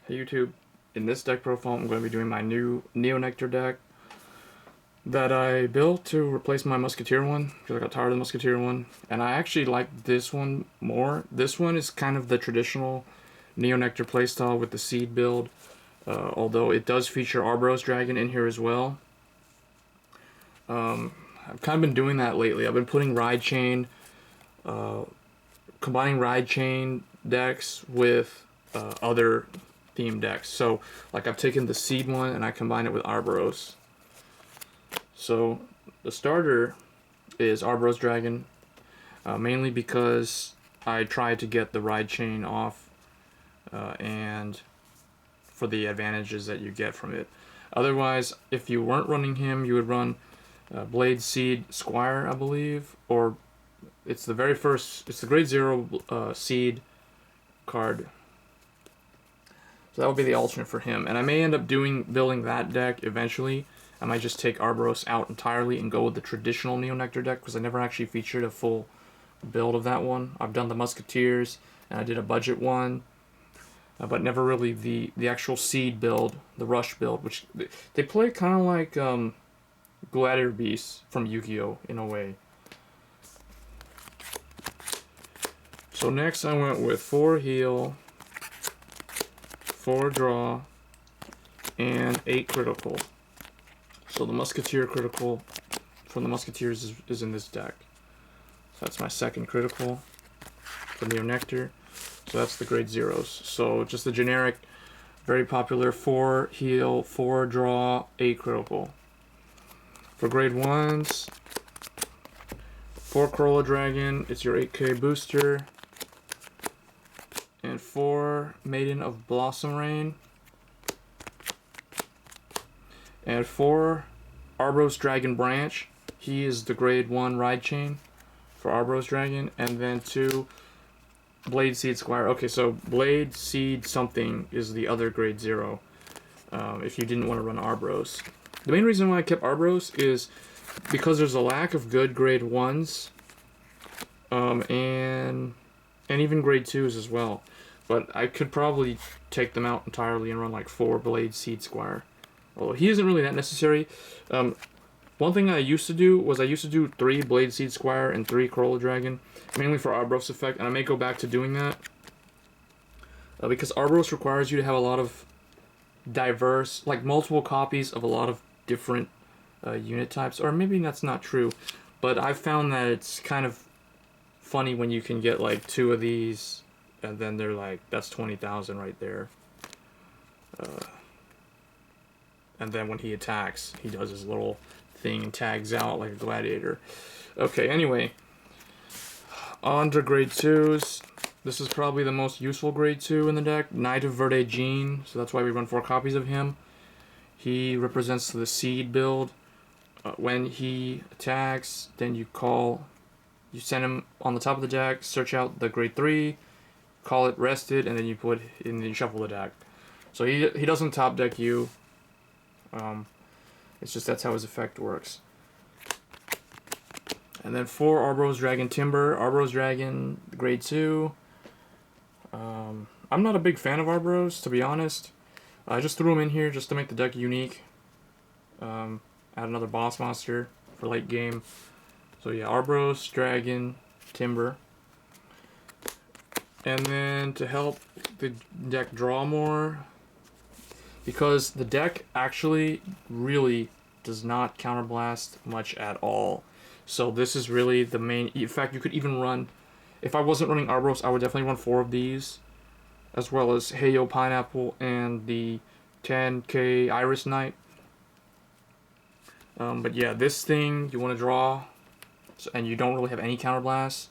Hey YouTube, in this deck profile I'm going to be doing my new Neo Nectar deck that I built to replace my Musketeer one, because I got tired of the Musketeer one, and I actually like this one more. This one is kind of the traditional Neo Nectar playstyle with the seed build, although it does feature Arboros Dragon in here as well. I've kind of been doing that lately. I've been putting Ride Chain, combining Ride Chain decks with other theme decks. So, like, I've taken the seed one and I combine it with Arboros. So, the starter is Arboros Dragon, mainly because I tried to get the Ride Chain off, and for the advantages that you get from it. Otherwise, if you weren't running him, you would run Blade Seed Squire, I believe, or it's the very first, it's the grade 0 seed card. So that would be the alternate for him. And I may end up building that deck eventually. I might just take Arboros out entirely and go with the traditional Neo Nectar deck, because I never actually featured a full build of that one. I've done the Musketeers, and I did a budget one, but never really the actual seed build, the rush build, which they play kind of like Gladiator Beasts from Yu-Gi-Oh! In a way. So next I went with 4 heal, 4 draw, and 8 critical. So the Musketeer critical from the Musketeers is in this deck. So that's my second critical for Neo Nectar. So that's the grade 0s. So just the generic, very popular 4 heal, 4 draw, 8 critical. For grade 1s, 4 Corolla Dragon, it's your 8k booster. And 4 Maiden of Blossom Rain. And 4 Arboros Dragon Branch. He is the grade 1 Ride Chain for Arboros Dragon. And then 2 Blade Seed Squire. Okay, so Blade Seed something is the other grade 0, if you didn't want to run Arboros. The main reason why I kept Arboros is because there's a lack of good grade 1s, and even grade 2s as well. But I could probably take them out entirely and run like 4 Blade Seed Squire. Although he isn't really that necessary. One thing I used to do was I used to do 3 Blade Seed Squire and 3 Corolla Dragon, mainly for Arboros effect, and I may go back to doing that. Because Arboros requires you to have a lot of diverse, like multiple copies of a lot of different unit types. Or maybe that's not true, but I've found that it's kind of funny when you can get like 2 of these, and then they're like, that's 20,000 right there. And then when he attacks, he does his little thing and tags out like a gladiator. Okay, anyway, on to grade 2s. This is probably the most useful grade 2 in the deck, Knight of Verdure Gene, so that's why we run 4 copies of him. He represents the seed build. When he attacks, then you send him on the top of the deck, search out the grade 3, call it rested, and then you put in the shuffle the deck. So he doesn't top deck you. It's just that's how his effect works. And then 4 Arboros Dragon Timber. Arboros Dragon grade 2. I'm not a big fan of Arboros, to be honest. I just threw him in here just to make the deck unique. Add another boss monster for late game. So yeah, Arboros Dragon Timber. And then to help the deck draw more, because the deck actually really does not counterblast much at all. So this is really the main. In fact, you could even run, if I wasn't running Arboros, I would definitely run 4 of these, as well as Heyo Pineapple and the 10k Iris Knight. But yeah, this thing you want to draw, and you don't really have any counterblasts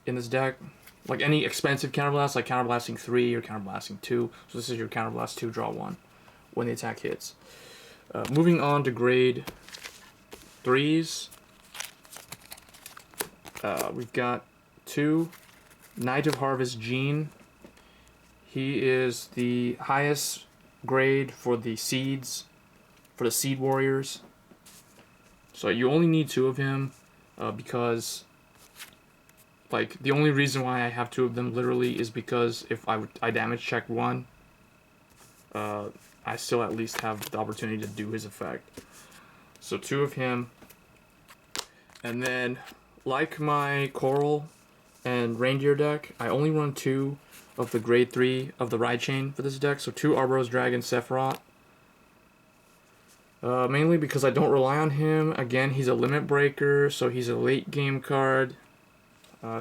in this deck. Like any expensive counterblast, like counterblasting 3 or counterblasting 2. So this is your counterblast 2, draw 1 when the attack hits. Moving on to grade 3s. We've got 2 Knight of Harvest Gene. He is the highest grade for the seeds, for the seed warriors. So you only need 2 of him, because like the only reason why I have 2 of them literally is because if I damage check 1, I still at least have the opportunity to do his effect. So 2 of him. And then, like my Coral and Reindeer deck, I only run 2 of the grade 3 of the Ride Chain for this deck. So 2 Arboros Dragon Sephirot. Mainly because I don't rely on him. Again, he's a limit breaker, so he's a late game card.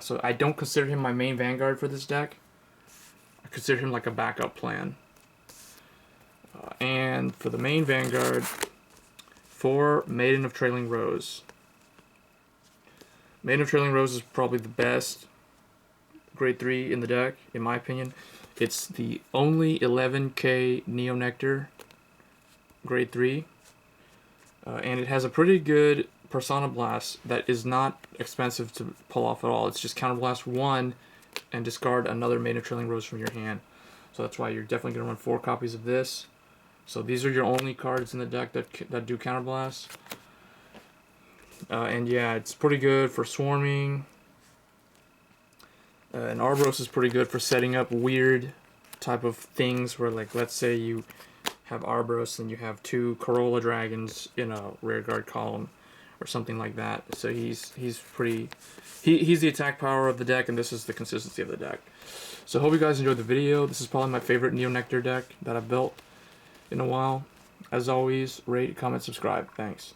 So I don't consider him my main Vanguard for this deck. I consider him like a backup plan. And for the main Vanguard, 4 Maiden of Trailing Rose. Maiden of Trailing Rose is probably the best grade 3 in the deck, in my opinion. It's the only 11k Neo Nectar grade 3. And it has a pretty good Persona Blast that is not expensive to pull off at all. It's just Counterblast 1 and discard another Maiden of Trailing Rose from your hand. So that's why you're definitely going to run 4 copies of this. So these are your only cards in the deck that do Counterblast. And yeah, it's pretty good for swarming. And Arboros is pretty good for setting up weird type of things where, like, let's say you have Arboros and you have 2 Corolla Dragons in a rearguard column or something like that. So he's pretty... He's the attack power of the deck, and this is the consistency of the deck. So I hope you guys enjoyed the video. This is probably my favorite Neo Nectar deck that I've built in a while. As always, rate, comment, subscribe. Thanks.